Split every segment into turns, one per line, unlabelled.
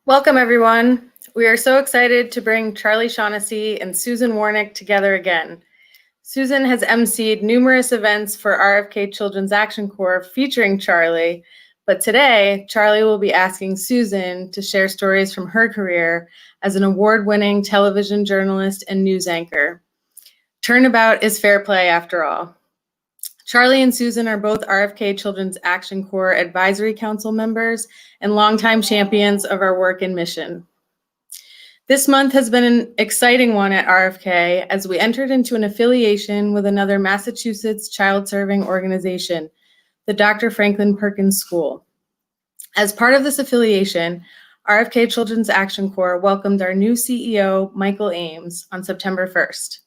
Welcome, everyone. We are so excited to bring Charlie Shaughnessy and Susan Wornick together again. Susan has emceed numerous events for RFK Children's Action Corps featuring Charlie, but today, Charlie will be asking Susan to share stories from her career as an award-winning television journalist and news anchor. Turnabout is fair play after all. Charlie and Susan are both RFK Children's Action Corps Advisory Council members and longtime champions of our work and mission. This month has been an exciting one at RFK as we entered into an affiliation with another Massachusetts child-serving organization, the Dr. Franklin Perkins School. As part of this affiliation, RFK Children's Action Corps welcomed our new CEO, Michael Ames, on September 1st.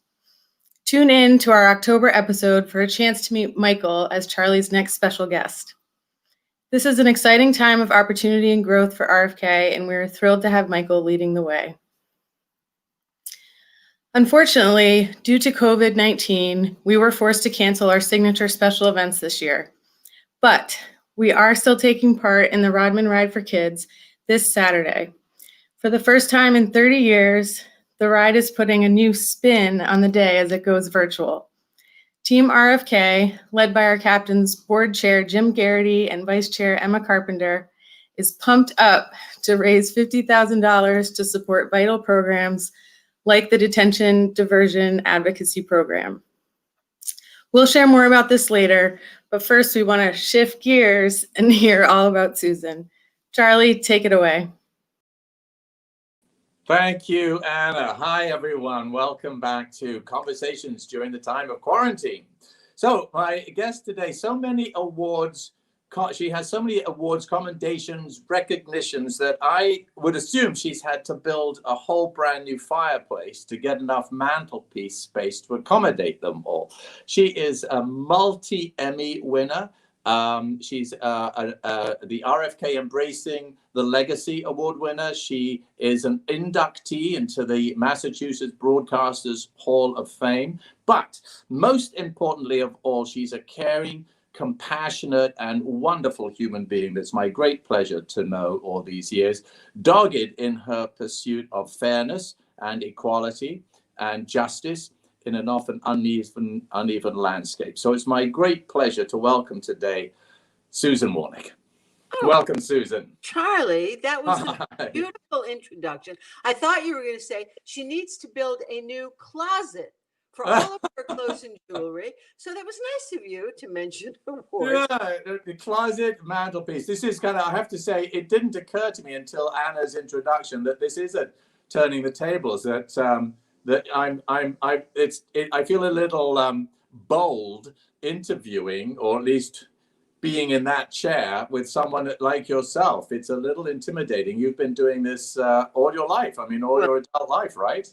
Tune in to our October episode for a chance to meet Michael as Charlie's next special guest. This is an exciting time of opportunity and growth for RFK, and we're thrilled to have Michael leading the way. Unfortunately, due to COVID-19, we were forced to cancel our signature special events this year. But we are still taking part in the Rodman Ride for Kids this Saturday. For the first time in 30 years, the ride is putting a new spin on the day as it goes virtual. Team RFK, led by our captains, Board Chair Jim Garrity and Vice Chair Emma Carpenter, is pumped up to raise $50,000 to support vital programs like the Detention Diversion Advocacy Program. We'll share more about this later, but first we want to shift gears and hear all about Susan. Charlie, take it away.
Thank you, Anna. Hi, everyone. Welcome back to Conversations During the Time of Quarantine. So my guest today, so many awards. She has so many awards, commendations, recognitions that I would assume she's had to build a whole brand new fireplace to get enough mantelpiece space to accommodate them all. She is a multi-Emmy winner. She's the RFK Embracing the Legacy Award winner. She is an inductee into the Massachusetts Broadcasters Hall of Fame. But most importantly of all, she's a caring, compassionate, and wonderful human being that's my great pleasure to know all these years, dogged in her pursuit of fairness and equality and justice in an often uneven landscape. So it's my great pleasure to welcome today Susan Wornick.
Oh,
welcome, Susan.
Charlie, that was a beautiful introduction. I thought you were going to say she needs to build a new closet for all of her clothes and jewelry. So that was nice of you to mention awards.
Yeah, the closet, mantelpiece. This is kind of, I have to say, it didn't occur to me until Anna's introduction that this is a turning the tables, that I feel a little bold interviewing, or at least being in that chair with someone like yourself. It's a little intimidating. You've been doing this all your life. I mean, all your adult life, right?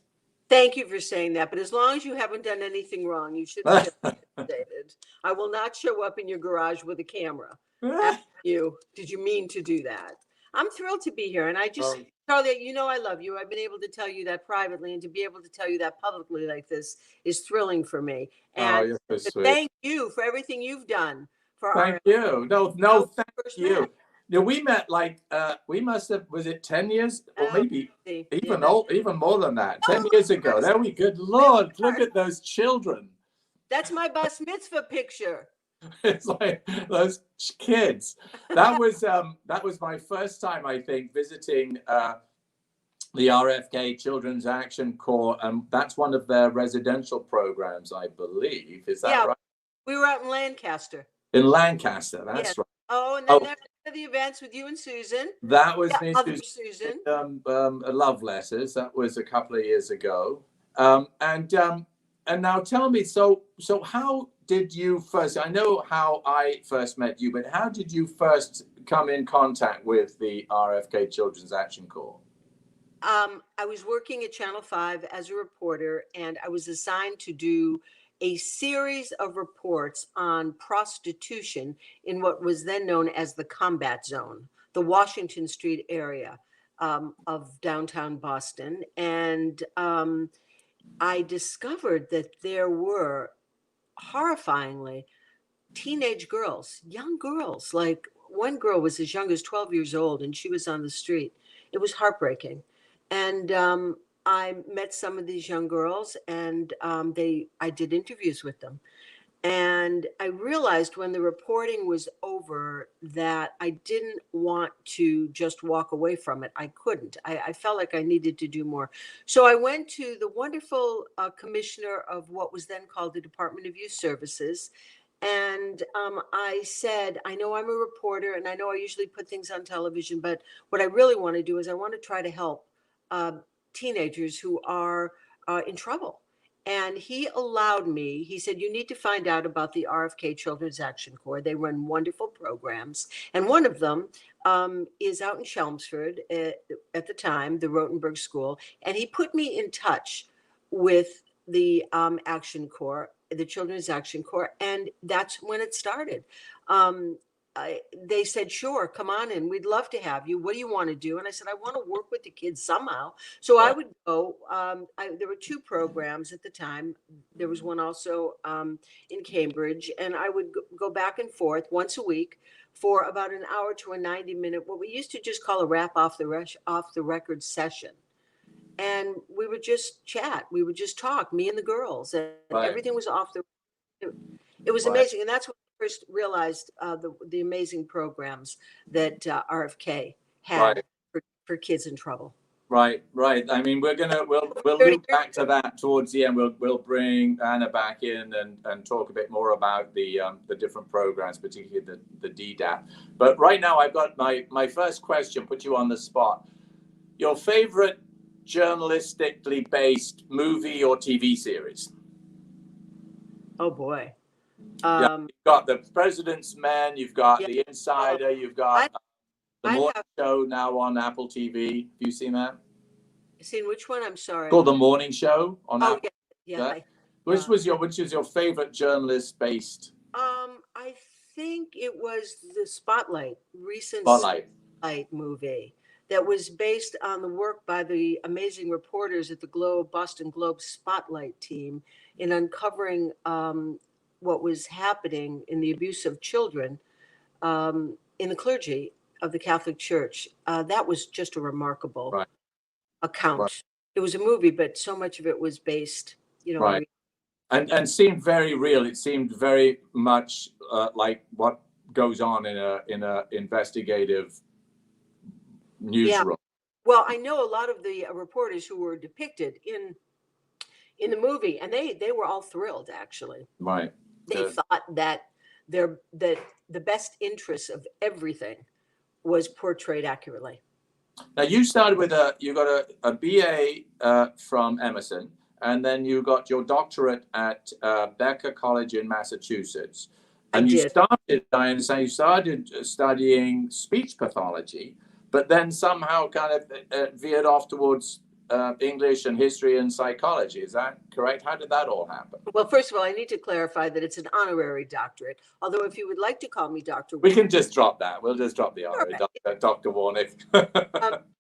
Thank you for saying that. But as long as you haven't done anything wrong, you should be intimidated. I will not show up in your garage with a camera. Did you mean to do that? I'm thrilled to be here. And I just, Charlie, you know I love you. I've been able to tell you that privately, and to be able to tell you that publicly like this is thrilling for me. And
you're so sweet.
Thank you for everything you've done.
Thank you. No, thank you. No, we met we must have, was it 10 years or maybe even more than that, 10 years ago. There we go. Lord, look at those children.
That's my bas mitzvah picture.
It's like those kids. That was my first time, I think, visiting the RFK Children's Action Corps. That's one of their residential programs, I believe. Is that right?
We were out in Lancaster.
In Lancaster, that's right.
Oh, and then there were the events with you and Susan.
That was me,
Susan.
Love Letters. That was a couple of years ago. And now tell me, so how did you first? I know how I first met you, but how did you first come in contact with the RFK Children's Action Corps?
I was working at Channel 5 as a reporter, and I was assigned to do a series of reports on prostitution in what was then known as the Combat Zone, the Washington Street area of downtown Boston. And I discovered that there were, horrifyingly, teenage girls, young girls. Like, one girl was as young as 12 years old, and she was on the street. it was heartbreaking. And I met some of these young girls, and I did interviews with them. And I realized when the reporting was over that I didn't want to just walk away from it. I couldn't. I felt like I needed to do more. So I went to the wonderful commissioner of what was then called the Department of Youth Services. And I said, I know I'm a reporter and I know I usually put things on television, but what I really want to do is I want to try to help teenagers who are in trouble. And he allowed me, he said, you need to find out about the RFK Children's Action Corps. They run wonderful programs. And one of them is out in Chelmsford at the time, the Rotenberg School. And he put me in touch with the Action Corps, the Children's Action Corps. And that's when it started. They said, sure, come on in. We'd love to have you. What do you want to do? And I said, I want to work with the kids somehow. So I would go. There were 2 programs at the time. There was one also in Cambridge. And I would go back and forth once a week for about an hour to a 90-minute, what we used to just call a wrap off the record session. And we would just chat. We would just talk, me and the girls. And everything was off the It was amazing. And that's what first realized the amazing programs that RFK had for kids in trouble.
Right. I mean, we'll loop back to that towards the end. We'll bring Anna back in and talk a bit more about the different programs, particularly the DDAP. But right now, I've got my first question. Put you on the spot. Your favorite journalistically based movie or TV series?
Oh boy.
You've got The President's Men, you've got The Insider, you've got The Morning Show now on Apple TV. Have you seen that?
Seen which one? I'm sorry.
It's called The Morning Show on Apple.
Yeah.
Which was your favorite journalist-based?
I think it was the recent Spotlight movie that was based on the work by the amazing reporters at the Boston Globe Spotlight team in uncovering what was happening in the abuse of children in the clergy of the Catholic Church. That was just a remarkable account. Right. It was a movie, but so much of it was based,
right. And seemed very real. It seemed very much like what goes on in a investigative newsroom.
Yeah. Well, I know a lot of the reporters who were depicted in the movie, and they were all thrilled, actually.
Right.
They thought that the best interests of everything was portrayed accurately.
Now you started with you got a BA from Emerson, and then you got your doctorate at Becker College in Massachusetts. And you started studying speech pathology, but then somehow kind of veered off towards English and history and psychology. Is that correct? How did that all happen?
Well, first of all, I need to clarify that it's an honorary doctorate. Although if you would like to call me Dr.
We can just drop that. We'll just drop the honorary Dr. Wornick.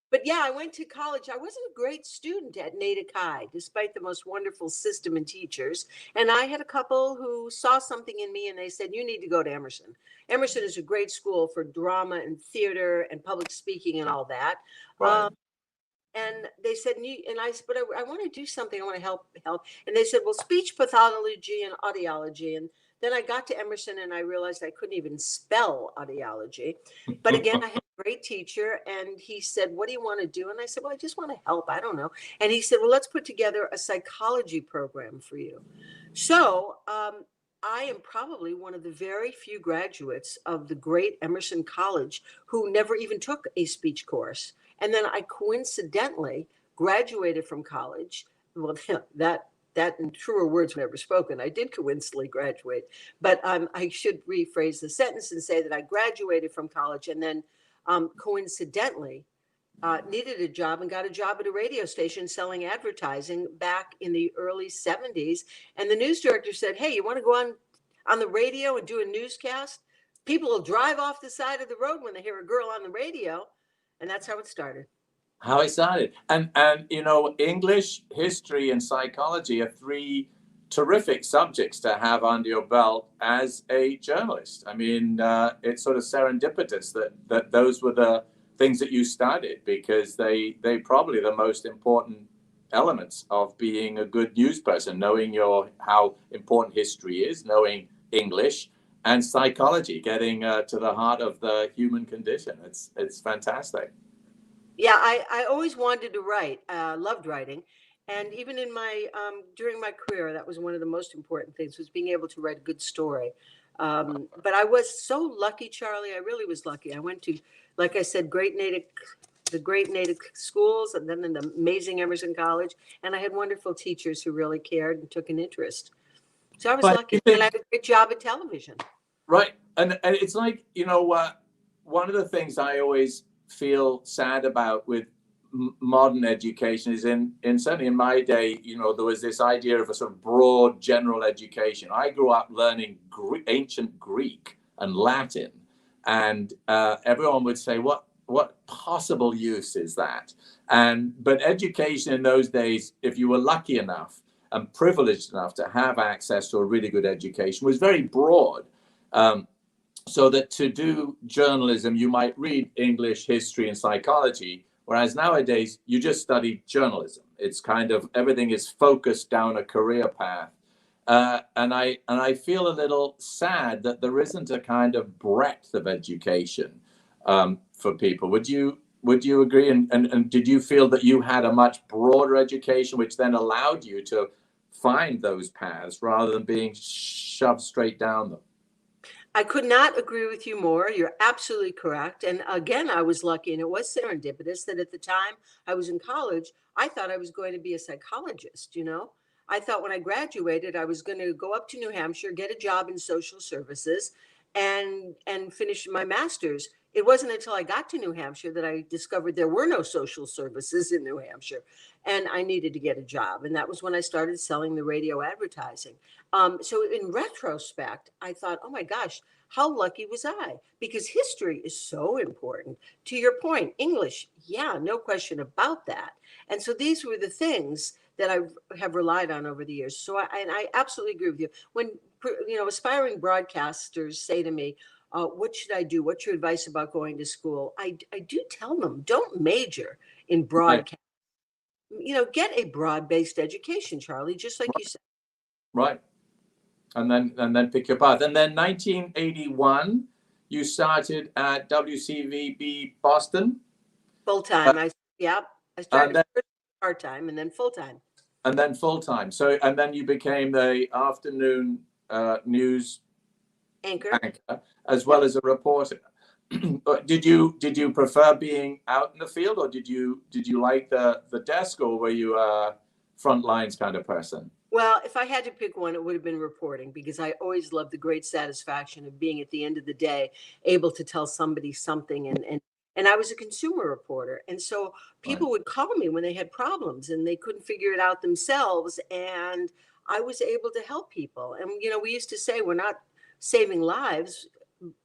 But yeah, I went to college. I wasn't a great student at Natick High, despite the most wonderful system and teachers. And I had a couple who saw something in me and they said, you need to go to Emerson. Emerson is a great school for drama and theater and public speaking and all that. Right. And they said, and I said, but I want to do something. I want to help. And they said, well, speech pathology and audiology. And then I got to Emerson and I realized I couldn't even spell audiology. But again, I had a great teacher and he said, what do you want to do? And I said, well, I just want to help. I don't know. And he said, well, let's put together a psychology program for you. So I am probably one of the very few graduates of the great Emerson College who never even took a speech course. And then I coincidentally graduated from college. Well, that in truer words were never spoken. I did coincidentally graduate, but I should rephrase the sentence and say that I graduated from college and then coincidentally needed a job and got a job at a radio station selling advertising back in the early 70s. And the news director said, hey, you want to go on the radio and do a newscast? People will drive off the side of the road when they hear a girl on the radio. And that's how it started.
How it started. And English, history, and psychology are 3 terrific subjects to have under your belt as a journalist. I mean, it's sort of serendipitous that those were the things that you studied, because they probably the most important elements of being a good news person, knowing how important history is, knowing English and psychology, getting to the heart of the human condition. It's fantastic.
Yeah, I always wanted to write, loved writing. And even in my, during my career, that was one of the most important things, was being able to write a good story. But I was so lucky, Charlie. I really was lucky. I went to, like I said, the great native schools, and then in the amazing Emerson College. And I had wonderful teachers who really cared and took an interest. So I was lucky, and I had a great job at television.
Right. And it's like, one of the things I always feel sad about with modern education is certainly in my day, there was this idea of a sort of broad general education. I grew up learning ancient Greek and Latin, and everyone would say, what possible use is that? But education in those days, if you were lucky enough and privileged enough to have access to a really good education, was very broad. So that to do journalism, you might read English, history, and psychology, whereas nowadays you just study journalism. It's kind of everything is focused down a career path, and I feel a little sad that there isn't a kind of breadth of education for people. Would you agree? And did you feel that you had a much broader education, which then allowed you to find those paths rather than being shoved straight down them?
I could not agree with you more. You're absolutely correct. And again, I was lucky, and it was serendipitous that at the time I was in college, I thought I was going to be a psychologist. I thought when I graduated, I was going to go up to New Hampshire, get a job in social services, and finish my master's. It wasn't until I got to New Hampshire that I discovered there were no social services in New Hampshire, and I needed to get a job. And that was when I started selling the radio advertising. So in retrospect, I thought, oh my gosh, how lucky was I? Because history is so important. To your point, English, yeah, no question about that. And so these were the things that I have relied on over the years. So I absolutely agree with you. When aspiring broadcasters say to me, what should I do? What's your advice about going to school? I do tell them, don't major in broadcast. Right. Get a broad-based education, Charlie, just like you said.
Right. And then pick your path. And then 1981, you started at WCVB Boston.
Full-time. I started part-time and then full-time.
And then full-time. So, and then you became the afternoon news
anchor,
as well as a reporter. Did you prefer being out in the field, or did you like the desk, or were you a front lines kind of person?
Well, if I had to pick one, it would have been reporting, because I always loved the great satisfaction of being at the end of the day able to tell somebody something. And I was a consumer reporter. And so people would call me when they had problems and they couldn't figure it out themselves. And I was able to help people. And, we used to say we're not saving lives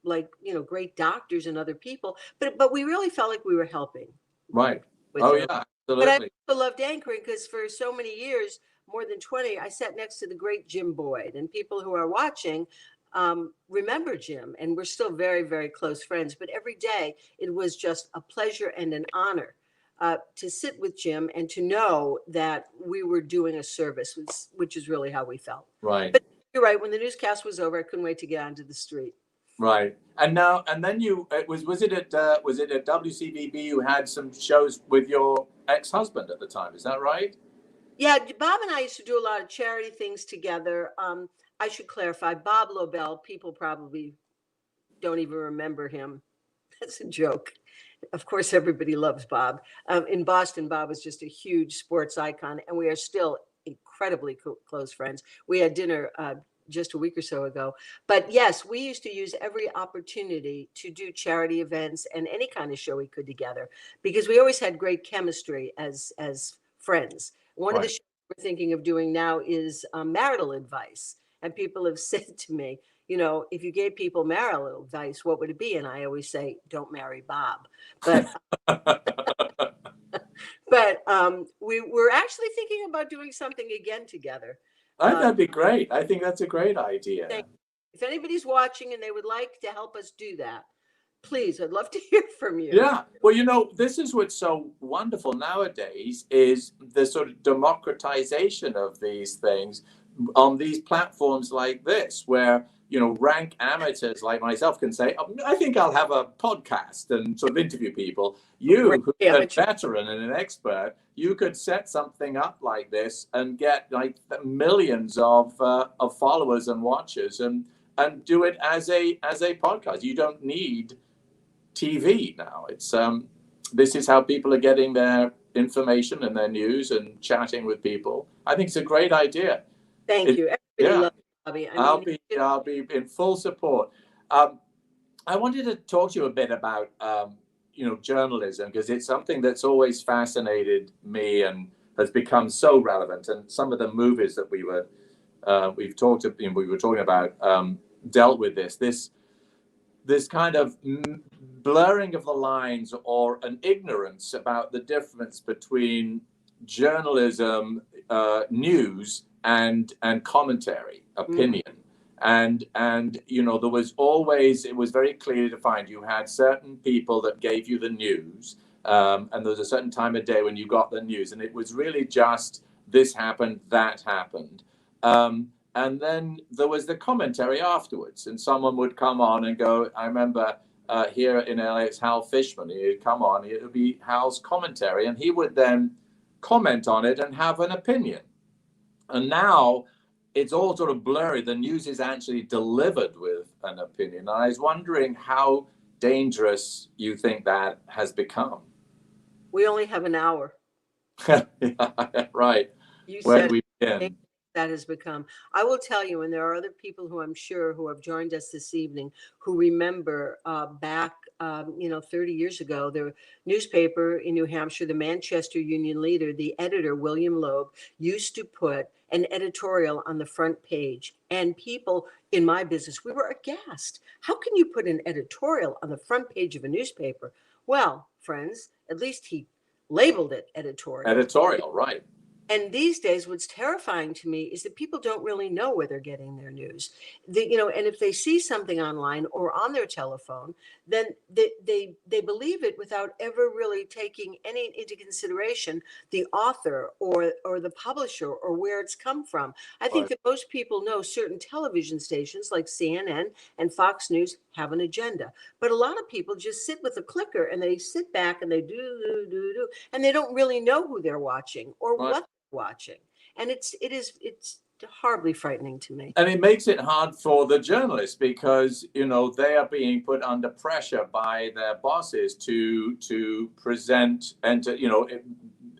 like, great doctors and other people, but we really felt like we were helping.
Right. Oh, yeah, absolutely.
But I also loved anchoring, because for so many years, more than 20, I sat next to the great Jim Boyd, and people who are watching remember Jim, and we're still very, very close friends. But every day it was just a pleasure and an honor to sit with Jim and to know that we were doing a service, which is really how we felt.
Right.
But you're right. When the newscast was over, I couldn't wait to get onto the street.
Right. And then you was it at WCVB you had some shows with your ex-husband at the time? Is that right?
Yeah, Bob and I used to do a lot of charity things together. I should clarify, Bob Lobel, people probably don't even remember him. That's a joke. Of course, everybody loves Bob. In Boston, Bob was just a huge sports icon, and we are still incredibly close friends. We had dinner just a week or so ago. But yes, we used to use every opportunity to do charity events and any kind of show we could together, because we always had great chemistry as friends. One of the shows we're thinking of doing now is marital advice. And people have said to me, if you gave people marital advice, what would it be? And I always say, don't marry Bob. But we were actually thinking about doing something again together.
That'd be great. I think that's a great idea.
If anybody's watching and they would like to help us do that, Please, I'd love to hear from you.
Yeah. Well, this is what's so wonderful nowadays is the sort of democratization of these things on these platforms like this, where, rank amateurs like myself can say, I think I'll have a podcast and sort of interview people. You, who's a veteran and an expert, you could set something up like this and get like millions of followers and watchers and do it as a podcast. You don't need TV now. It's this is how people are getting their information and their news and chatting with people. I think it's a great idea.
Thank you. Everybody loves it, Bobby.
I'll be in full support. I wanted to talk to you a bit about journalism, because it's something that's always fascinated me and has become so relevant. And some of the movies that we were talking about dealt with this kind of blurring of the lines or an ignorance about the difference between journalism, news, and commentary, opinion. And there was always, it was very clearly defined. You had certain people that gave you the news, and there was a certain time of day when you got the news, and it was really just this happened, that happened. And then there was the commentary afterwards, and someone would come on and go, I remember here in LA, it's Hal Fishman. He'd come on, it would be Hal's commentary, and he would then comment on it and have an opinion. And now it's all sort of blurry. The news is actually delivered with an opinion. And I was wondering how dangerous you think that has become.
We only have an hour.
Yeah, right.
You
Where
said
we begin.
That has become. I will tell you, and there are other people who I'm sure who have joined us this evening who remember back, 30 years ago, the newspaper in New Hampshire, the Manchester Union Leader, the editor, William Loeb, used to put an editorial on the front page. And people in my business, we were aghast. How can you put an editorial on the front page of a newspaper? Well, friends, at least he labeled it editorial.
Editorial, right.
And these days, what's terrifying to me is that people don't really know where they're getting their news. And if they see something online or on their telephone, then they believe it without ever really taking any into consideration the author or the publisher or where it's come from. I think that most people know certain television stations like CNN and Fox News have an agenda, but a lot of people just sit with a clicker and they sit back and they do, and they don't really know who they're watching or what watching, and it's horribly frightening to me.
And it makes it hard for the journalists because they are being put under pressure by their bosses to present and to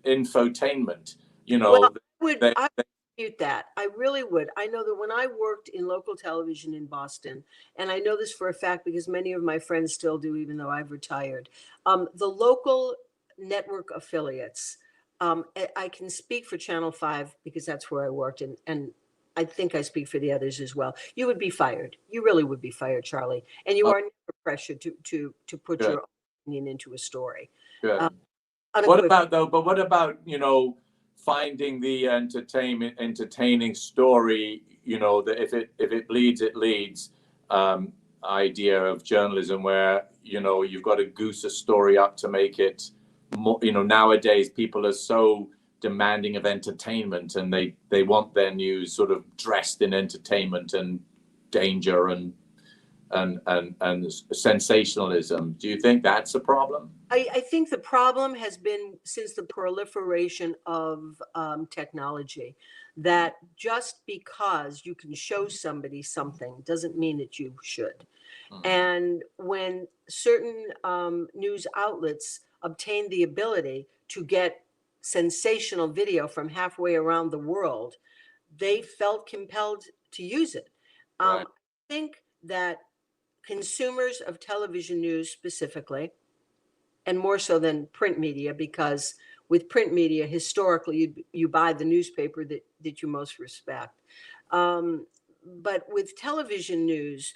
infotainment.
Well, I would dispute that. I really would. I know that when I worked in local television in Boston, and I know this for a fact because many of my friends still do, even though I've retired, the local network affiliates. I can speak for Channel 5 because that's where I worked, and I think I speak for the others as well. You would be fired. You really would be fired, Charlie. And you are never pressured to put your opinion into a story.
Good. What about finding the entertaining story? That if it bleeds, it leads. Idea of journalism where you've got to goose a story up to make it. Nowadays people are so demanding of entertainment, and they want their news sort of dressed in entertainment and danger and sensationalism. Do you think that's a problem?
I think the problem has been since the proliferation of technology, that just because you can show somebody something doesn't mean that you should. And when certain news outlets obtained the ability to get sensational video from halfway around the world, they felt compelled to use it. I think that consumers of television news specifically, and more so than print media, because with print media, historically, you buy the newspaper that you most respect. But with television news,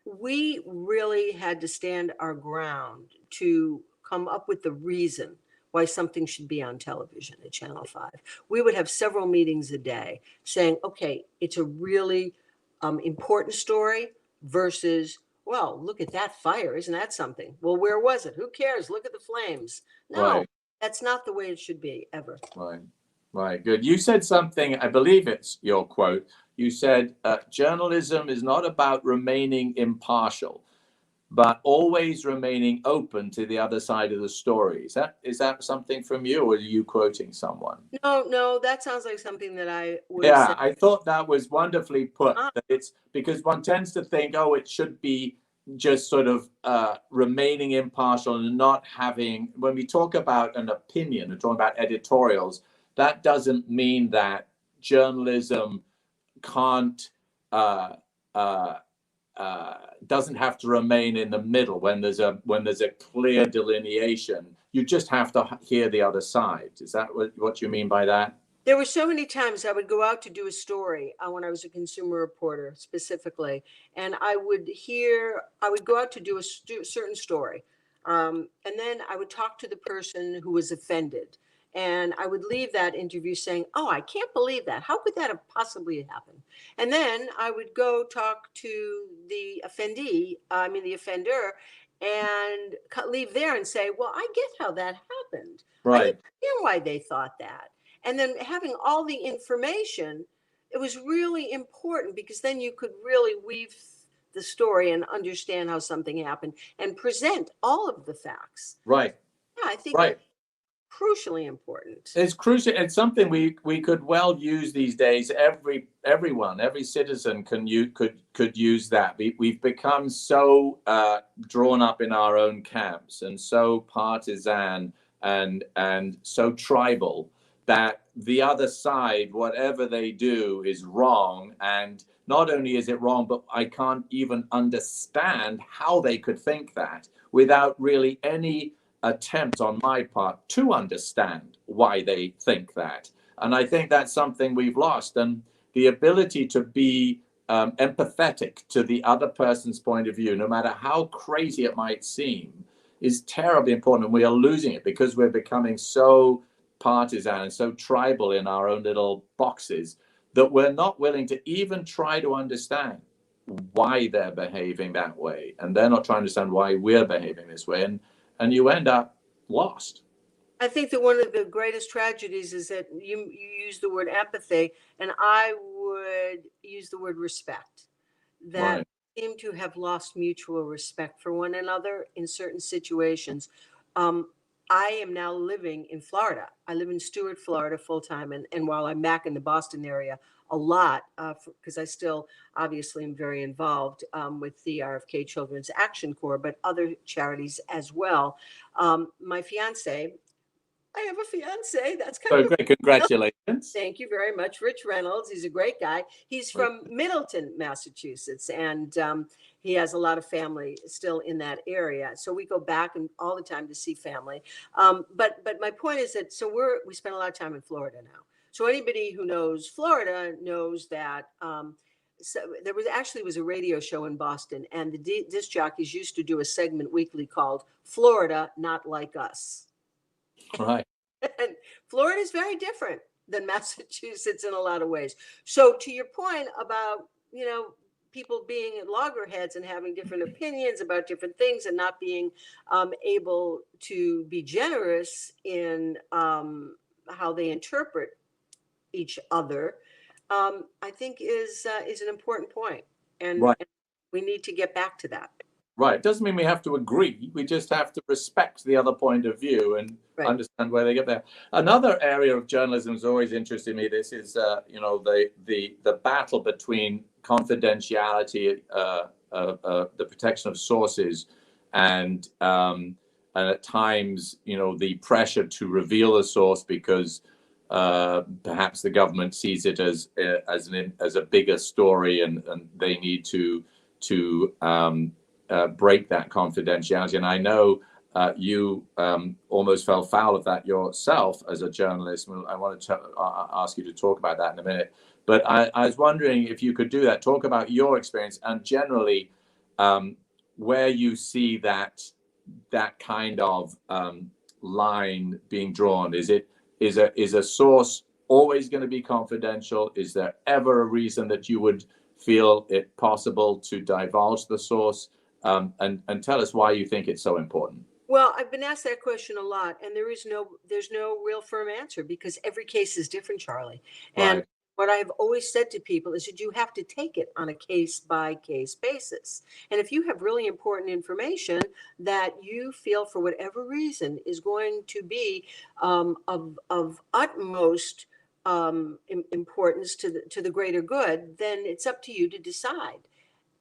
we really had to stand our ground to come up with the reason why something should be on television at Channel 5. We would have several meetings a day saying, okay, it's a really important story versus well, look at that fire. Isn't that something? Well, where was it? Who cares? Look at the flames. No,
Right.
that's not the way it should be ever.
Right. Right. Good. You said something, I believe it's your quote. You said, journalism is not about remaining impartial, but always remaining open to the other side of the story. Is that something from you, or are you quoting someone?
No, that sounds like something that I would
Yeah,
say.
I thought that was wonderfully put.
Ah.
That it's because one tends to think, oh, it should be just sort of remaining impartial and not having, when we talk about an opinion and talking about editorials, that doesn't mean that journalism can't doesn't have to remain in the middle when there's a clear delineation. You just have to hear the other side. Is that what you mean by that?
There were so many times I would go out to do a story when I was a consumer reporter specifically, and I would go out to do a certain story. And then I would talk to the person who was offended. And I would leave that interview saying, oh, I can't believe that. How could that have possibly happened? And then I would go talk to the offender, and leave there and say, well, I get how that happened. I
Right.
understand why they thought that. And then having all the information, it was really important because then you could really weave the story and understand how something happened and present all of the facts.
Right.
Yeah, I think
Right.
it's crucially important.
It's crucial. It's something we could well use these days. Every citizen could use that. We've become so drawn up in our own camps and so partisan and so tribal that the other side, whatever they do, is wrong. And not only is it wrong, but I can't even understand how they could think that without really any attempt on my part to understand why they think that. And I think that's something we've lost. And the ability to be empathetic to the other person's point of view, no matter how crazy it might seem, is terribly important. And we are losing it because we're becoming so partisan and so tribal in our own little boxes that we're not willing to even try to understand why they're behaving that way. And they're not trying to understand why we're behaving this way. And you end up lost.
I think that one of the greatest tragedies is that you use the word empathy, and I would use the word respect. That
Right.
seem to have lost mutual respect for one another in certain situations. I am now living in Florida. I live in Stuart, Florida, full time, and while I'm back in the Boston area a lot, because I still obviously am very involved with the RFK Children's Action Corps, but other charities as well. My fiance, I have a fiance. That's kind
So
of
great. Congratulations.
Thank you very much. Rich Reynolds. He's a great guy. He's from Middleton, Massachusetts, and he has a lot of family still in that area. So we go back and all the time to see family. But my point is that we spend a lot of time in Florida now. So anybody who knows Florida knows that so there was a radio show in Boston, and the disc jockeys used to do a segment weekly called "Florida Not Like Us."
Right.
And Florida is very different than Massachusetts in a lot of ways. So to your point about, people being loggerheads and having different opinions about different things and not being able to be generous in how they interpret each other, I think is an important point. And,
Right.
and we need to get back to that.
Right. It doesn't mean we have to agree. We just have to respect the other point of view and understand where they get there. Another area of journalism has always interested me. This is, the battle between confidentiality, the protection of sources, and at times, the pressure to reveal a source because perhaps the government sees it as a bigger story, and they need to break that confidentiality. And I know you almost fell foul of that yourself as a journalist. I wanted to ask you to talk about that in a minute. But I was wondering if you could do that, talk about your experience and generally where you see that kind of line being drawn. Is a source always going to be confidential? Is there ever a reason that you would feel it possible to divulge the source? and tell us why you think it's so important.
Well, I've been asked that question a lot, and there's no real firm answer because every case is different, Charlie. And
Right.
what I've always said to people is that you have to take it on a case by case basis. And if you have really important information that you feel for whatever reason is going to be of utmost importance to the greater good, then it's up to you to decide.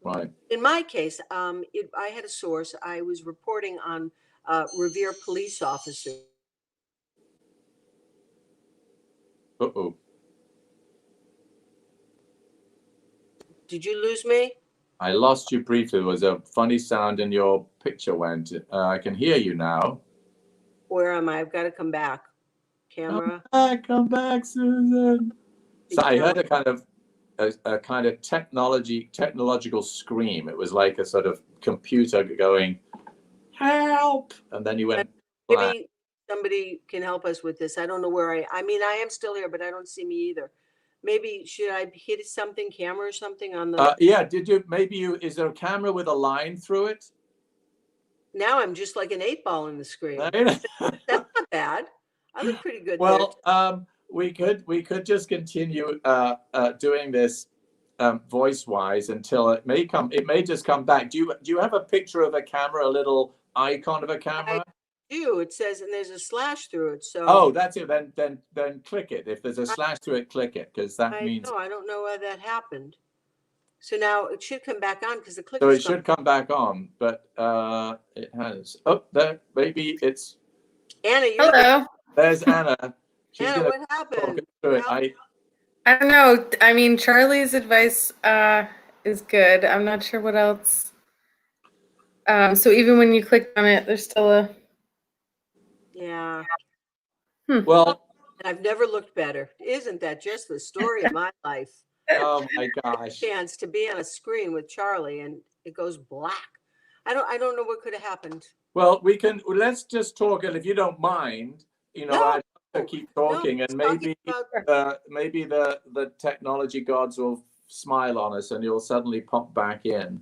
Right.
In my case, I had a source. I was reporting on Revere police officers.
Uh-oh.
Did you lose me?
I lost you briefly. There was a funny sound and your picture went. I can hear you now.
Where am I? I've got to come back. Camera.
Come back, Susan. So I heard a kind of technological scream. It was like a sort of computer going, help, and then you went black.
Maybe somebody can help us with this. I don't know where I mean, I am still here, but I don't see me either. Maybe should I hit something, camera or something on the?
Yeah. Is there a camera with a line through it?
Now I'm just like an 8-ball in the screen.
Right?
That's not bad. I look pretty good.
Well, we could just continue doing this voice-wise until it may just come back. Do you have a picture of a camera, a little icon of a camera?
I do. It says, and there's a slash through it. So.
Oh, that's it. Then click it. If there's a slash through it, click it, because that means.
I don't know why that happened. So now it should come back on because the click.
So it should come back on, but it has. Oh, there. Maybe it's.
Anna,
Hello.
There's Anna. She's
Anna,
gonna
what happened?
through it.
I don't know. I mean, Charlie's advice is good. I'm not sure what else. So even when you click on it, there's still a.
Yeah.
Well.
And I've never looked better. Isn't that just the story of my life?
Oh my gosh.
Chance to be on a screen with Charlie and it goes black. I don't know what could have happened.
Well, let's just talk, and if you don't mind, I'd like to keep talking, and maybe the technology gods will smile on us and you'll suddenly pop back in.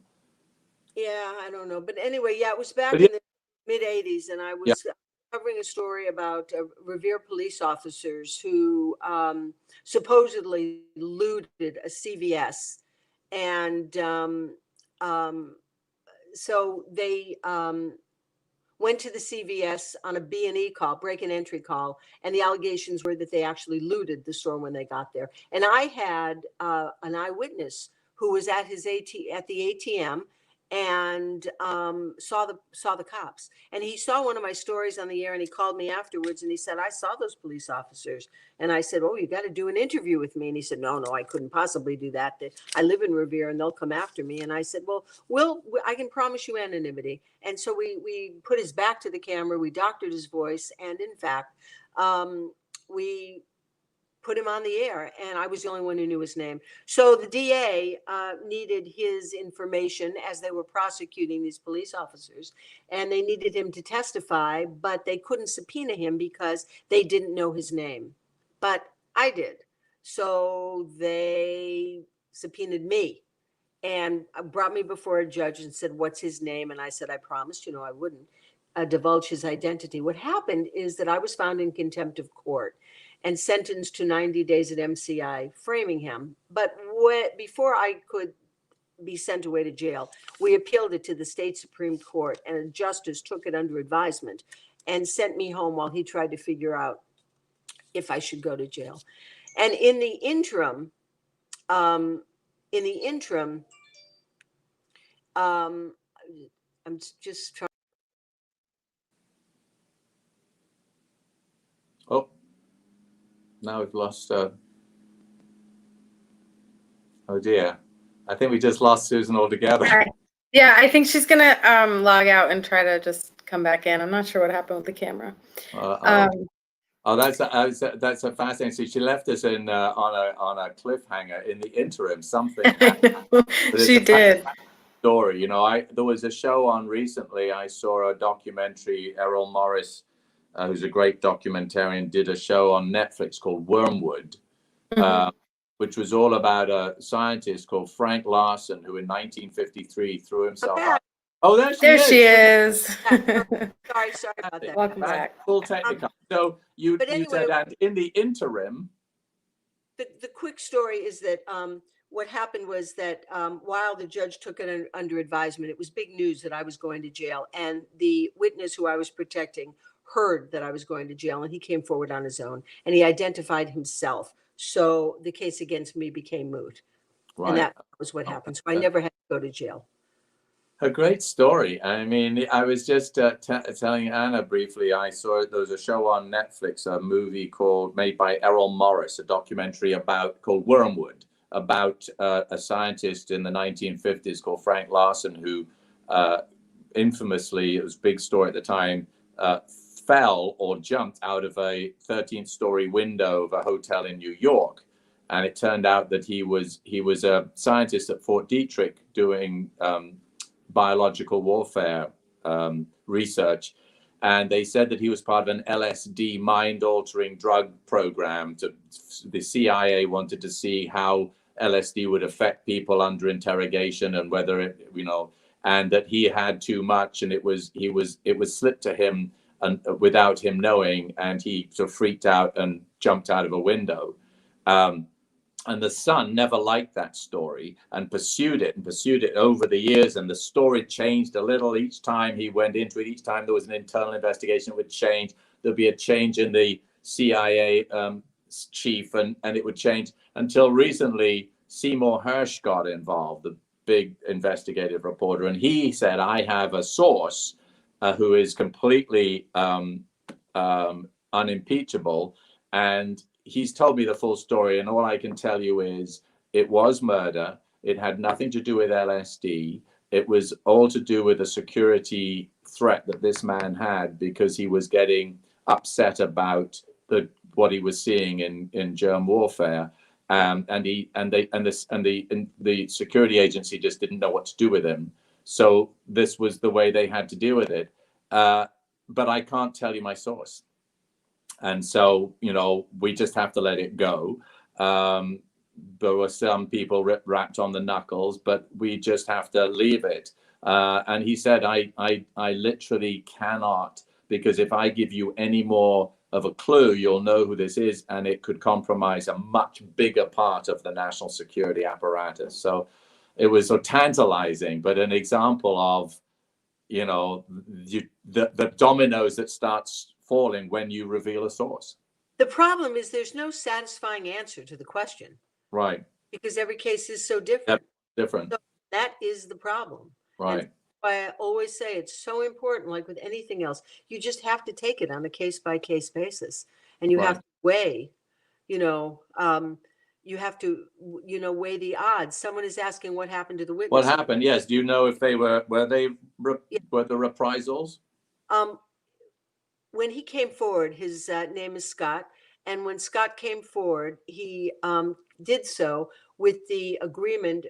Yeah, I don't know. But anyway, yeah, it was back in the mid-'80s, and I was covering a story about Revere police officers who supposedly looted a CVS. And so they went to the CVS on a B&E call, break and entry call, and the allegations were that they actually looted the store when they got there. And I had an eyewitness who was at the ATM and saw the cops. And he saw one of my stories on the air, and he called me afterwards and he said, I saw those police officers. And I said, oh, you got to do an interview with me. And he said, no, I couldn't possibly do that. I live in Revere and they'll come after me. And I said, well, I can promise you anonymity. And so we put his back to the camera, we doctored his voice, and in fact, we put him on the air, and I was the only one who knew his name. So the DA needed his information as they were prosecuting these police officers, and they needed him to testify, but they couldn't subpoena him because they didn't know his name. But I did. So they subpoenaed me and brought me before a judge and said, what's his name? And I said, I promised, I wouldn't divulge his identity. What happened is that I was found in contempt of court and sentenced to 90 days at MCI, framing him. But before I could be sent away to jail, we appealed it to the state Supreme Court, and a justice took it under advisement and sent me home while he tried to figure out if I should go to jail. And in the interim, I'm just trying.
Oh. Now we've lost. Oh dear, I think we just lost Susan altogether.
Right. Yeah, I think she's gonna log out and try to just come back in. I'm not sure what happened with the camera.
That's a fascinating. So she left us on a cliffhanger. In the interim, something happened.
She did.
Story, there was a show on recently. I saw a documentary. Errol Morris, who's a great documentarian, did a show on Netflix called Wormwood, which was all about a scientist called Frank Larson, who in 1953 threw himself out. Oh, there
There she
is.
is.
Sorry about that.
Welcome back.
Full technical. So you
But anyway,
said, and in the interim,
the quick story is that what happened was that while the judge took it under advisement, it was big news that I was going to jail, and the witness who I was protecting heard that I was going to jail, and he came forward on his own, and he identified himself. So the case against me became moot, and
right?
that was what happened. So I never had to go to jail.
A great story. I mean, I was just telling Anna briefly, I saw there was a show on Netflix, a movie made by Errol Morris, a documentary called Wormwood, about a scientist in the 1950s called Frank Larson, who infamously, it was a big story at the time, fell or jumped out of a 13th-story window of a hotel in New York. And it turned out that he was a scientist at Fort Detrick doing biological warfare research, and they said that he was part of an LSD mind-altering drug program. The CIA wanted to see how LSD would affect people under interrogation and whether it, and that he had too much, and it was slipped to him and without him knowing, and he sort of freaked out and jumped out of a window. And the Sun never liked that story and pursued it over the years. And the story changed a little each time he went into it. Each time there was an internal investigation, it would change. There'd be a change in the CIA chief, and it would change until recently Seymour Hersh got involved, the big investigative reporter. And he said, I have a source who is completely unimpeachable. And he's told me the full story, and all I can tell you is it was murder. It had nothing to do with LSD. It was all to do with a security threat that this man had because he was getting upset about what he was seeing in germ warfare, and the security agency just didn't know what to do with him. So this was the way they had to deal with it. But I can't tell you my source. And so, we just have to let it go. There were some people wrapped on the knuckles, but we just have to leave it. And he said, I literally cannot, because if I give you any more of a clue, you'll know who this is, and it could compromise a much bigger part of the national security apparatus. So it was so tantalizing, but an example of, the dominoes that starts falling when you reveal a source.
The problem is there's no satisfying answer to the question.
Right.
Because every case is so different.
Different.
So that is the problem.
Right.
And I always say it's so important, like with anything else, you just have to take it on a case-by-case basis. And you have to weigh, you have to, weigh the odds. Someone is asking what happened to the witness.
What happened? Yes. Do you know if they were the reprisals?
When he came forward, his name is Scott. And when Scott came forward, he did so with the agreement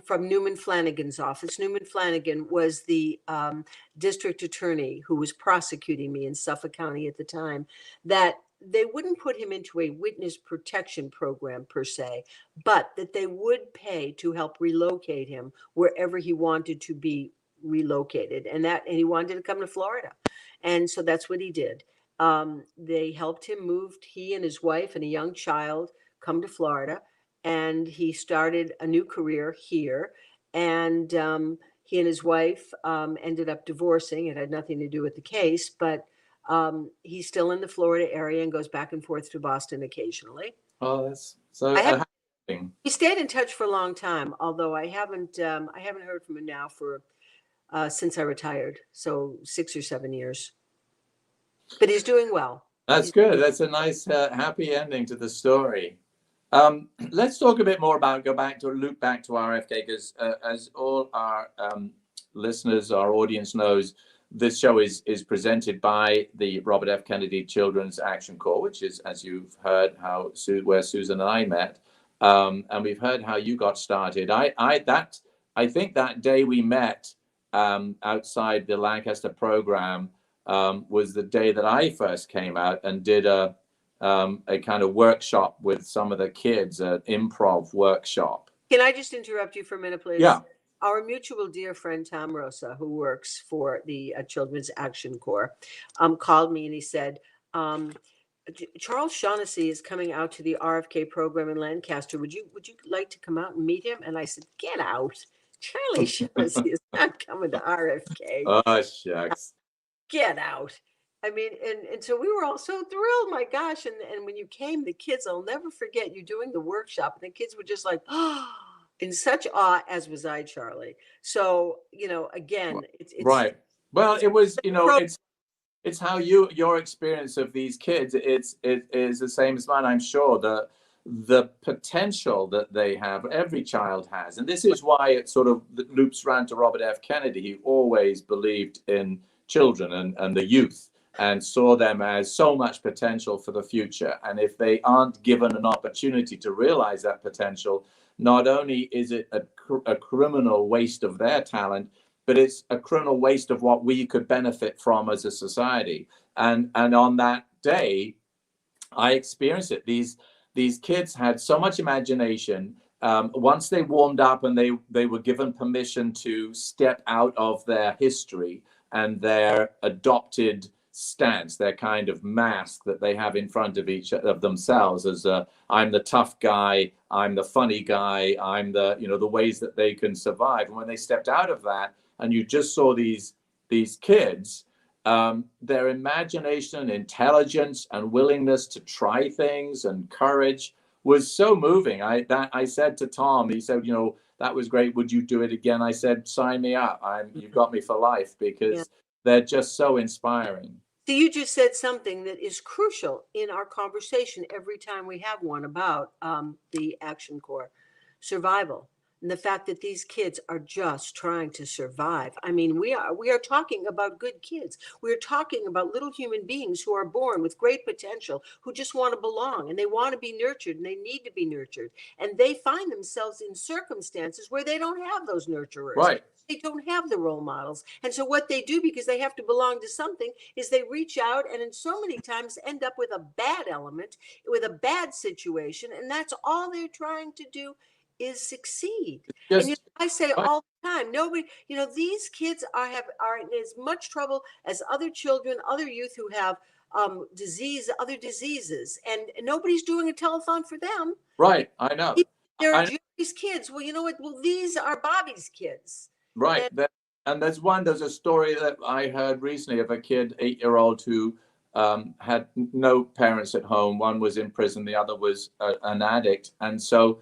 from Newman Flanagan's office. Newman Flanagan was the district attorney who was prosecuting me in Suffolk County at the time, that they wouldn't put him into a witness protection program per se, but that they would pay to help relocate him wherever he wanted to be relocated. And he wanted to come to Florida. And so that's what he did. They helped him move, he and his wife and a young child come to Florida, and he started a new career here. And he and his wife ended up divorcing. It had nothing to do with the case, but he's still in the Florida area and goes back and forth to Boston occasionally.
Oh, that's so.
He stayed in touch for a long time, although I haven't heard from him now for since I retired, so 6 or 7 years. But he's doing well.
That's good. That's a nice, happy ending to the story. Let's talk a bit more about, loop back to RFK, because as all our listeners, our audience knows, this show is presented by the Robert F. Kennedy Children's Action Corps, which is, as you've heard, where Susan and I met, and we've heard how you got started. I think that day we met outside the Lancaster program was the day that I first came out and did a kind of workshop with some of the kids, an improv workshop.
Can I just interrupt you for a minute, please?
Yeah.
our mutual dear friend Tom Rosa, who works for the Children's Action Corps, called me and he said, Charles Shaughnessy is coming out to the RFK program in Lancaster. Would you like to come out and meet him? And I said, get out. Charlie Shaughnessy is not coming to RFK.
Oh, shucks.
Get out. I mean, and so we were all so thrilled, my gosh. And when you came, the kids, I'll never forget you doing the workshop. And the kids were just like, oh, in such awe, as was I, Charlie. So, again, it's
right. Well, it was, it's how your experience of these kids, it is the same as mine, I'm sure. The potential that they have, every child has. And this is why it sort of loops around to Robert F. Kennedy, who always believed in children and the youth and saw them as so much potential for the future. And if they aren't given an opportunity to realize that potential, not only is it a criminal waste of their talent, but it's a criminal waste of what we could benefit from as a society. And on that day, I experienced it. These kids had so much imagination. Once they warmed up and they were given permission to step out of their history and their adopted stance, their kind of mask that they have in front of each of themselves as I'm the tough guy, I'm the funny guy, I'm the the ways that they can survive. And when they stepped out of that, and you just saw these kids, their imagination, intelligence, and willingness to try things and courage was so moving. I said to Tom, he said, that was great. Would you do it again? I said, sign me up. You've got me for life, because they're just so inspiring.
So you just said something that is crucial in our conversation every time we have one about the Action Corps, survival. And the fact that these kids are just trying to survive. I mean, we are talking about good kids. We're talking about little human beings who are born with great potential, who just want to belong, and they want to be nurtured, and they need to be nurtured. And they find themselves in circumstances where they don't have those nurturers.
Right.
They don't have the role models. And so what they do, because they have to belong to something, is they reach out and in so many times end up with a bad element, with a bad situation. And that's all they're trying to do is succeed. And I say all the time, nobody, these kids are in as much trouble as other children, other youth who have other diseases, and nobody's doing a telethon for them.
Right, I know.
They're Julie's kids. Well, you know what? Well, these are Bobby's kids.
Right. And there's a story that I heard recently of a kid, 8-year-old, who had no parents at home. One was in prison, the other was an addict. And so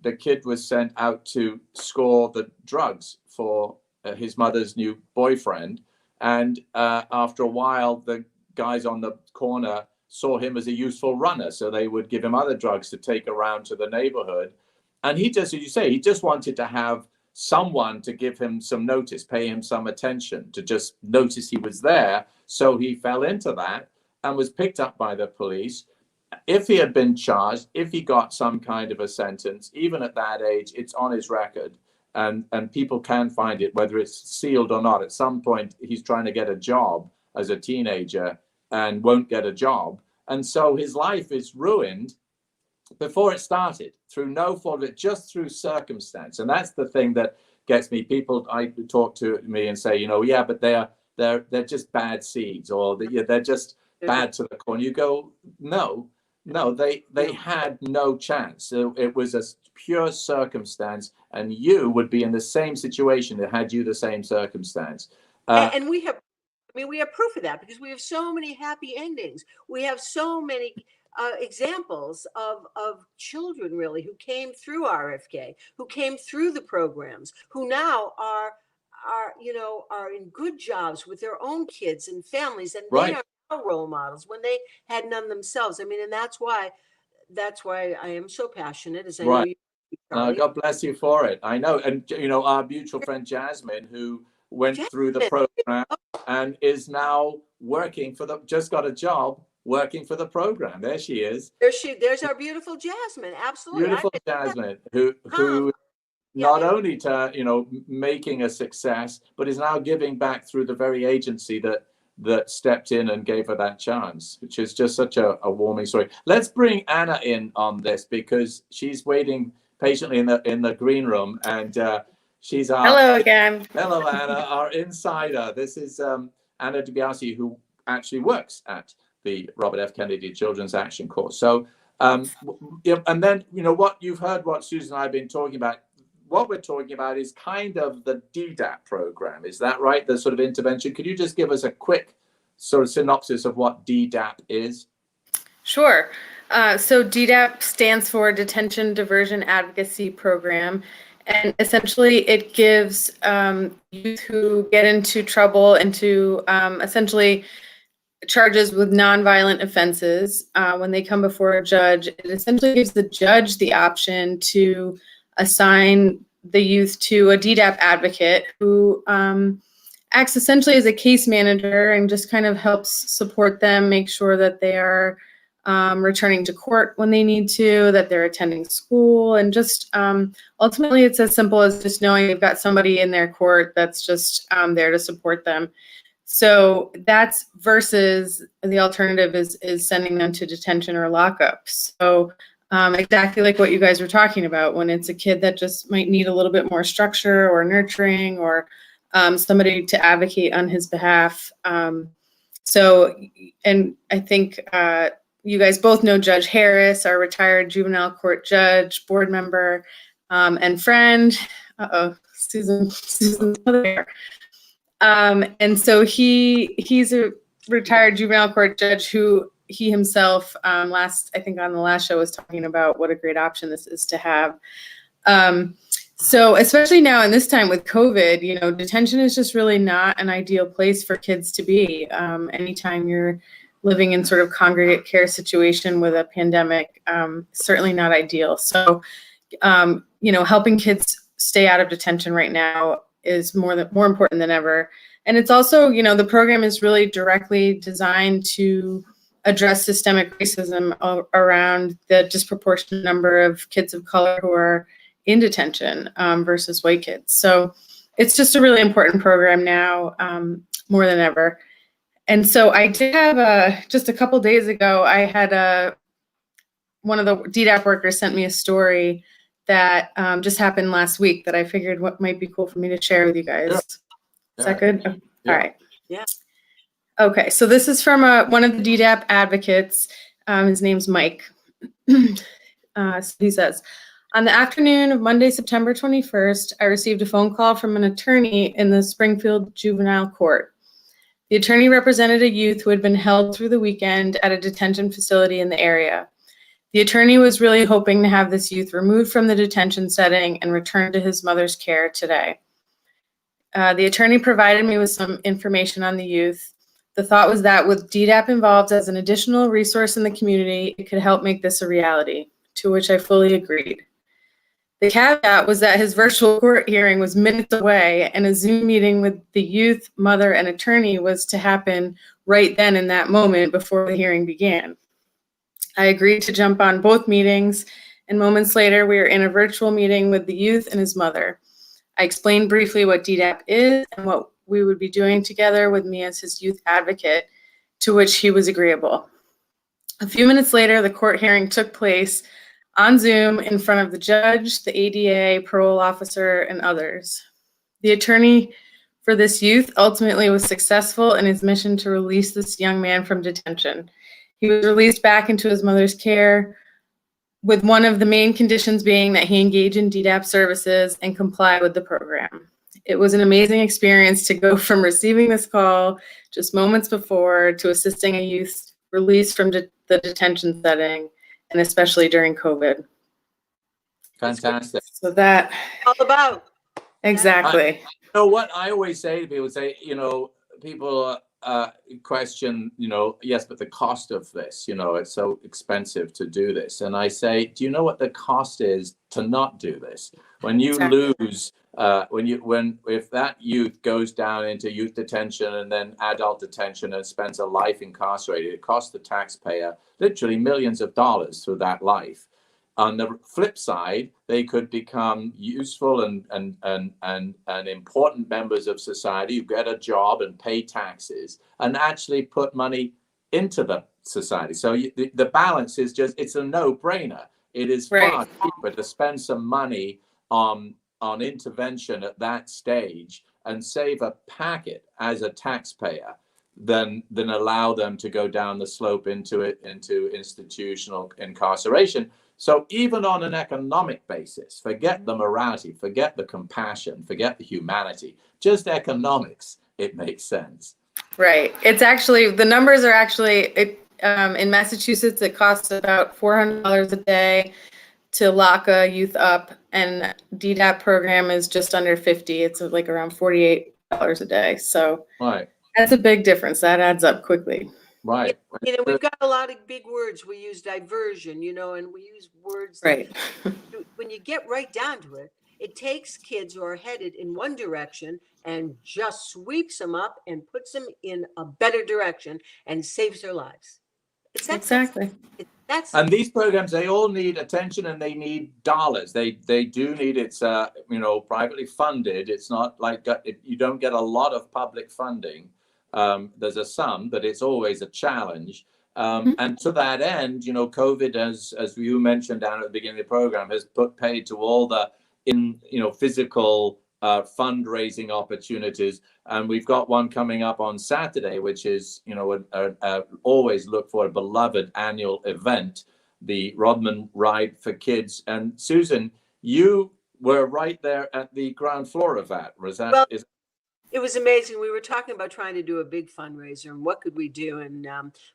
the kid was sent out to score the drugs for his mother's new boyfriend. And after a while, the guys on the corner saw him as a useful runner. So they would give him other drugs to take around to the neighborhood. And he just, as you say, he just wanted to have someone to give him some notice, pay him some attention, to just notice he was there. So he fell into that and was picked up by the police. If he had been charged, if he got some kind of a sentence, even at that age, it's on his record, and people can find it, whether it's sealed or not. At some point, he's trying to get a job as a teenager and won't get a job. And so his life is ruined before it started, through no fault of it, just through circumstance. And that's the thing that gets me. People I talk to me and say, yeah, but they're just bad seeds, or they're just bad to the core. And you go, no, they had no chance. So it was a pure circumstance, and you would be in the same situation that had you the same circumstance.
And we have proof of that, because we have so many happy endings. We have so many examples of children, really, who came through RFK, who came through the programs, who now are in good jobs with their own kids and families, and they are now role models when they had none themselves. I mean, and that's why I am so passionate, as I know you.
God bless you for it. I know. And our mutual friend Jasmine, who went through the program and is now working just got a job working for the program. There she is.
There's our beautiful Jasmine. Absolutely.
Beautiful Jasmine, who not only making a success, but is now giving back through the very agency that stepped in and gave her that chance, which is just such a warming story. Let's bring Anna in on this, because she's waiting patiently in the green room. And She's our
Hello again.
Hello, Anna, our insider. This is Anna DiBiase, who actually works at the Robert F. Kennedy Children's Action Corps. So, and then, what you've heard, what Susan and I have been talking about, what we're talking about is kind of the DDAP program. Is that right? The sort of intervention. Could you just give us a quick sort of synopsis of what DDAP is?
Sure. So DDAP stands for Detention Diversion Advocacy Program. And essentially, it gives youth who get into trouble, into essentially charges with nonviolent offenses, when they come before a judge, it essentially gives the judge the option to assign the youth to a DDAP advocate who acts essentially as a case manager and just kind of helps support them, make sure that they are returning to court when they need to, that they're attending school, and just ultimately it's as simple as just knowing they've got somebody in their court that's just there to support them. So that's versus the alternative is sending them to detention or lockup. So exactly like what you guys were talking about, when it's a kid that just might need a little bit more structure or nurturing or somebody to advocate on his behalf. So, and I think you guys both know Judge Harris, our retired juvenile court judge, board member, and friend. Susan's there. And so he's a retired juvenile court judge who he himself I think on the last show was talking about what a great option this is to have. So especially now in this time with COVID, detention is just really not an ideal place for kids to be. Anytime you're living in sort of congregate care situation with a pandemic, certainly not ideal. So, helping kids stay out of detention right now is more important than ever. And it's also, the program is really directly designed to address systemic racism around the disproportionate number of kids of color who are in detention versus white kids. So it's just a really important program now, more than ever. And so I did have just a couple days ago, I had one of the DDAP workers sent me a story that just happened last week that I figured what might be cool for me to share with you guys.
Yeah.
Is that good? Okay.
Yeah.
All right.
Yeah.
Okay, so this is from one of the DDAP advocates. His name's Mike. So he says, on the afternoon of Monday, September 21st, I received a phone call from an attorney in the Springfield Juvenile Court. The attorney represented a youth who had been held through the weekend at a detention facility in the area. The attorney was really hoping to have this youth removed from the detention setting and returned to his mother's care today. The attorney provided me with some information on the youth. The thought was that with DDAP involved as an additional resource in the community, it could help make this a reality, to which I fully agreed. The caveat was that his virtual court hearing was minutes away, and a Zoom meeting with the youth, mother, and attorney was to happen right then in that moment before the hearing began. I agreed to jump on both meetings, and moments later, we were in a virtual meeting with the youth and his mother. I explained briefly what DDAP is and what we would be doing together with me as his youth advocate, to which he was agreeable. A few minutes later, the court hearing took place on Zoom in front of the judge, the ADA, parole officer, and others. The attorney for this youth ultimately was successful in his mission to release this young man from detention. He was released back into his mother's care, with one of the main conditions being that he engage in DDAP services and comply with the program. It was an amazing experience to go from receiving this call just moments before to assisting a youth released from the detention setting, and especially during COVID.
Fantastic.
So that
All about.
exactly.
What I always say to people, people question, yes, but the cost of this, it's so expensive to do this. And I say, do you know what the cost is to not do this? When you lose, if that youth goes down into youth detention and then adult detention and spends a life incarcerated, it costs the taxpayer literally millions of dollars through that life. On the flip side, they could become useful and important members of society who get a job and pay taxes and actually put money into the society. So the balance is it's a no-brainer. It is far cheaper to spend some money on on intervention at that stage and save a packet as a taxpayer than allow them to go down the slope into institutional incarceration. So even on an economic basis, forget the morality, forget the compassion, forget the humanity, just economics, it makes sense.
Right. It's actually, the numbers are actually, in Massachusetts, it costs about $400 a day to lock a youth up, and DDAP program is just under 50. It's like around $48 a day. So
Right.
that's a big difference. That adds up quickly.
Right.
You know, we've got a lot of big words. We use diversion, you know, and we use words.
Right.
When you get right down to it, it takes kids who are headed in one direction and just sweeps them up and puts them in a better direction and saves their lives. It's that
Exactly.
And these programs, they all need attention and they need dollars. They do need, it's privately funded. It's not like you don't get a lot of public funding. There's a sum, but it's always a challenge. And to that end, you know, COVID, as you mentioned down at the beginning of the program, has paid to all the physical fundraising opportunities. And we've got one coming up on Saturday, which is, you know, always look for a beloved annual event, the Rodman Ride for Kids. And Susan, you were right there at the ground floor of that.
It was amazing. We were talking about trying to do a big fundraiser and what could we do. And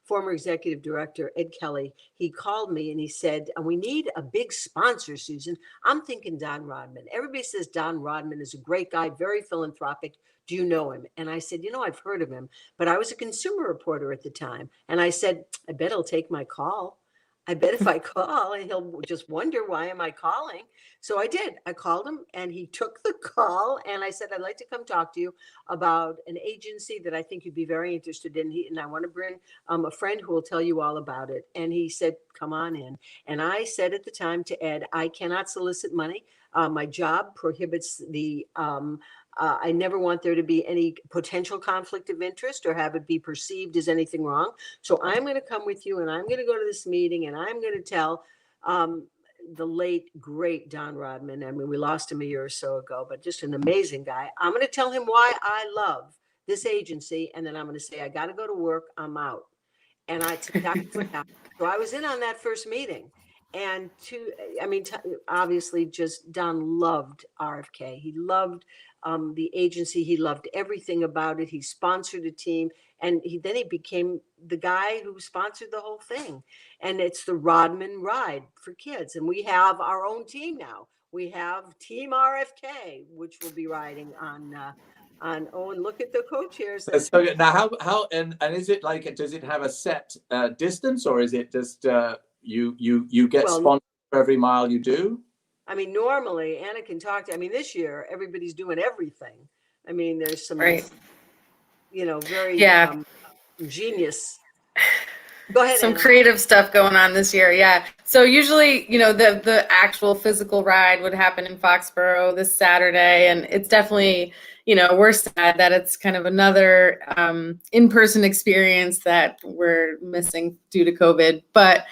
former executive director Ed Kelly, he called me and he said, we need a big sponsor, Susan. I'm thinking Don Rodman. Everybody says Don Rodman is a great guy, very philanthropic. Do you know him? And I said, you know, I've heard of him, but I was a consumer reporter at the time. And I said, I bet he'll take my call. I bet if I call and he'll just wonder, why am I calling? So I did. I called him and he took the call and I said, I'd like to come talk to you about an agency that I think you'd be very interested in. And I want to bring a friend who will tell you all about it. And he said, come on in. And I said at the time to Ed, I cannot solicit money. My job prohibits the I never want there to be any potential conflict of interest or have it be perceived as anything wrong. So I'm going to come with you and I'm going to go to this meeting and I'm going to tell the late, great Don Rodman. I mean, we lost him a year or so ago, but just an amazing guy. I'm going to tell him why I love this agency. And then I'm going to say, I got to go to work. I'm out. And that's what happened. So I was in on that first meeting. And obviously just Don loved RFK. He loved the agency. He loved everything about it. He sponsored a team and then he became the guy who sponsored the whole thing. And it's the Rodman Ride for Kids. And we have our own team now. We have Team RFK, which will be riding on and look at the co-chairs.
So now how and is it like, does it have a set distance or is it just you get sponsored for every mile you do?
I mean, normally Anna can talk to, this year, everybody's doing everything. I mean, there's some, very genius. Go ahead.
Some
Anna.
creative stuff going on this year. Yeah. So usually, the actual physical ride would happen in Foxborough this Saturday. And it's definitely, we're sad that it's kind of another in-person experience that we're missing due to COVID. But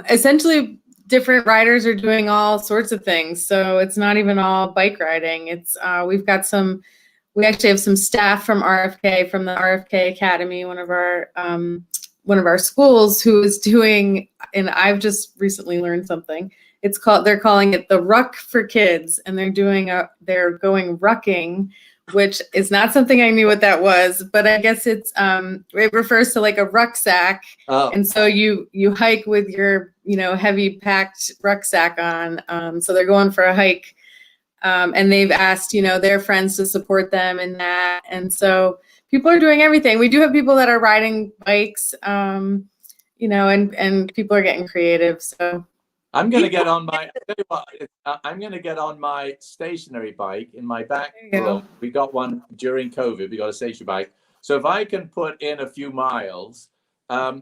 essentially, different riders are doing all sorts of things. So it's not even all bike riding. It's we actually have some staff from RFK, from the RFK Academy, one of our schools, who is doing, and I've just recently learned something. They're calling it the Ruck for Kids, and they're going rucking, which is not something I knew what that was, but I guess it refers to like a rucksack. Oh. And so you hike with your, heavy packed rucksack on. So they're going for a hike. And they've asked, their friends to support them in that. And so people are doing everything. We do have people that are riding bikes, and people are getting creative. So
I'm going to get on my stationary bike in my back room. We got one during COVID. We got a stationary bike. So if I can put in a few miles,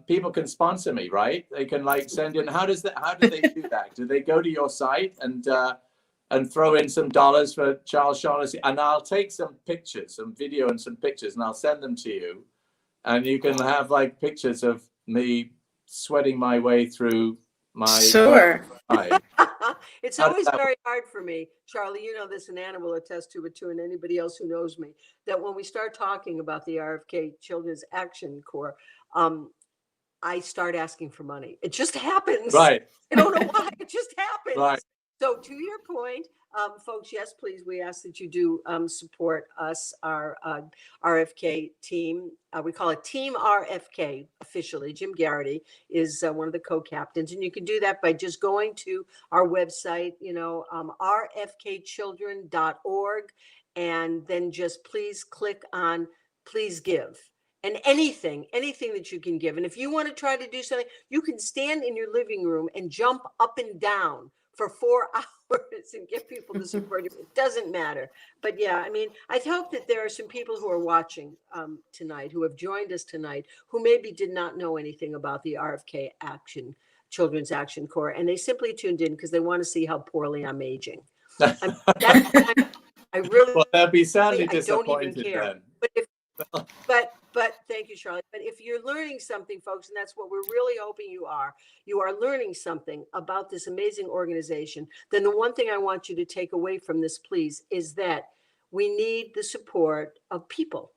people can sponsor me, right? They can send in. How do they do that? Do they go to your site and throw in some dollars for Charles Shaughnessy? And I'll take some pictures, some video and some pictures, and I'll send them to you. And you can have pictures of me sweating my way through my
sure.
It's
How does
always
that
very hard for me, Charlie, you know this, and Anna will attest to it too, and anybody else who knows me, that when we start talking about the RFK Children's Action Corps, I start asking for money. It just happens.
Right.
I don't know why. It just happens.
Right.
So to your point, folks, yes, please, we ask that you do support us, our RFK team. We call it Team RFK officially. Jim Garrity is one of the co-captains, and you can do that by just going to our website, rfkchildren.org, and then just please click on Please Give. And anything that you can give. And if you want to try to do something, you can stand in your living room and jump up and down for 4 hours and get people to support you. It doesn't matter. But yeah, I mean, I hope that there are some people who are watching tonight, who have joined us tonight, who maybe did not know anything about the RFK Children's Action Corps. And they simply tuned in because they want to see how poorly I'm aging. I really,
Well, they'll be sadly
I don't even
disappointed
care.
then.
But thank you, Charlie. But if you're learning something, folks, and that's what we're really hoping you are learning something about this amazing organization, then the one thing I want you to take away from this, please, is that we need the support of people.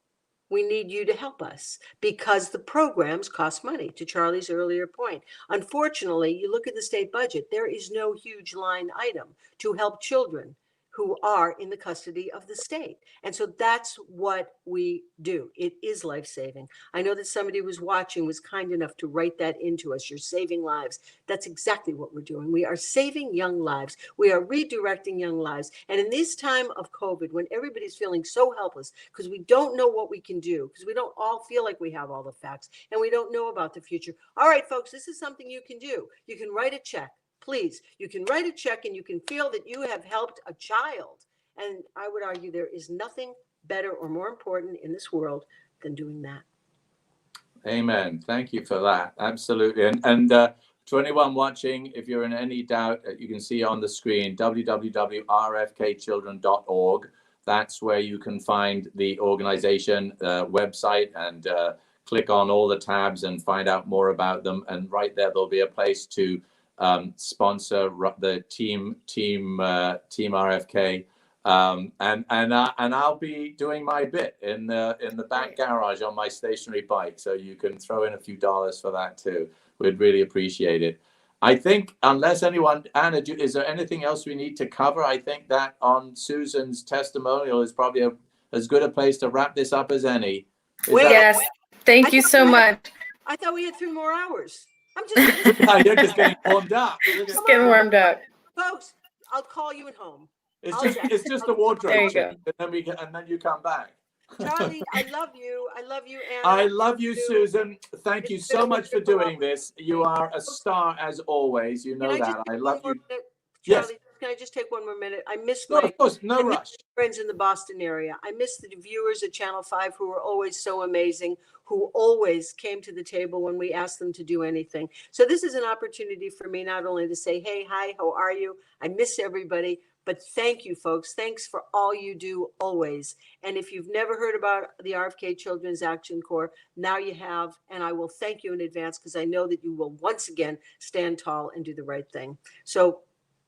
We need you to help us because the programs cost money, to Charlie's earlier point. Unfortunately, you look at the state budget, there is no huge line item to help children who are in the custody of the state. And so that's what we do. It is life-saving. I know that somebody who was watching was kind enough to write that into us. You're saving lives. That's exactly what we're doing. We are saving young lives. We are redirecting young lives. And in this time of COVID, when everybody's feeling so helpless because we don't know what we can do, because we don't all feel like we have all the facts and we don't know about the future. All right, folks, this is something you can do. You can write a check. Please, you can write a check and you can feel that you have helped a child. And I would argue there is nothing better or more important in this world than doing that.
Amen. Thank you for that. Absolutely. And to anyone watching, if you're in any doubt, you can see on the screen, www.rfkchildren.org. That's where you can find the organization website and click on all the tabs and find out more about them. And right there, there'll be a place to sponsor the team RFK, and I'll be doing my bit in the back garage on my stationary bike, so you can throw in a few dollars for that too. We'd really appreciate it. I think, unless anyone, Anna, is there anything else we need to cover? I think that on Susan's testimonial is probably as good a place to wrap this up as any.
Yes, thank you so much.
I thought we had 3 more hours. I'm
You're just getting warmed up.
Just getting warmed up.
Folks, I'll call you at home.
It's just a wardrobe
There you
change,
go.
and then you come back.
Charlie, I love you. I love you, Anna.
I love you, Susan. Thank you so much for doing this. You are a star as always. You know that. I love you.
Charlie, yes. Can I just take 1 more minute? I miss
my, of course, no rush.
Friends in the Boston area. I miss the viewers at Channel 5 who were always so amazing, who always came to the table when we asked them to do anything. So this is an opportunity for me not only to say, hey, hi, how are you? I miss everybody, but thank you, folks. Thanks for all you do always. And if you've never heard about the RFK Children's Action Corps, now you have, and I will thank you in advance because I know that you will once again stand tall and do the right thing. So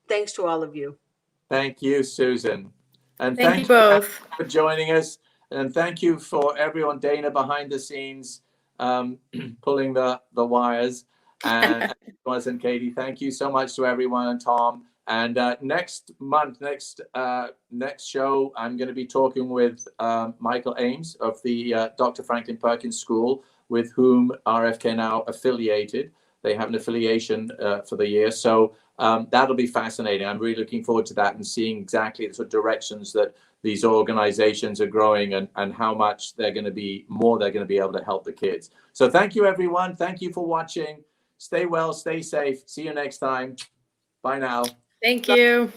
thanks to all of you.
Thank you, Susan. And
thank you both
for joining us. And thank you for everyone, Dana, behind the scenes, pulling the wires. And Katie, thank you so much to everyone, and Tom. And next show, I'm going to be talking with Michael Ames of the Dr. Franklin Perkins School, with whom RFK now affiliated. They have an affiliation for the year. So that'll be fascinating. I'm really looking forward to that and seeing exactly the sort of directions that these organizations are growing and how much they're going to be able to help the kids. So thank you, everyone. Thank you for watching. Stay well, stay safe. See you next time. Bye now.
Thank you.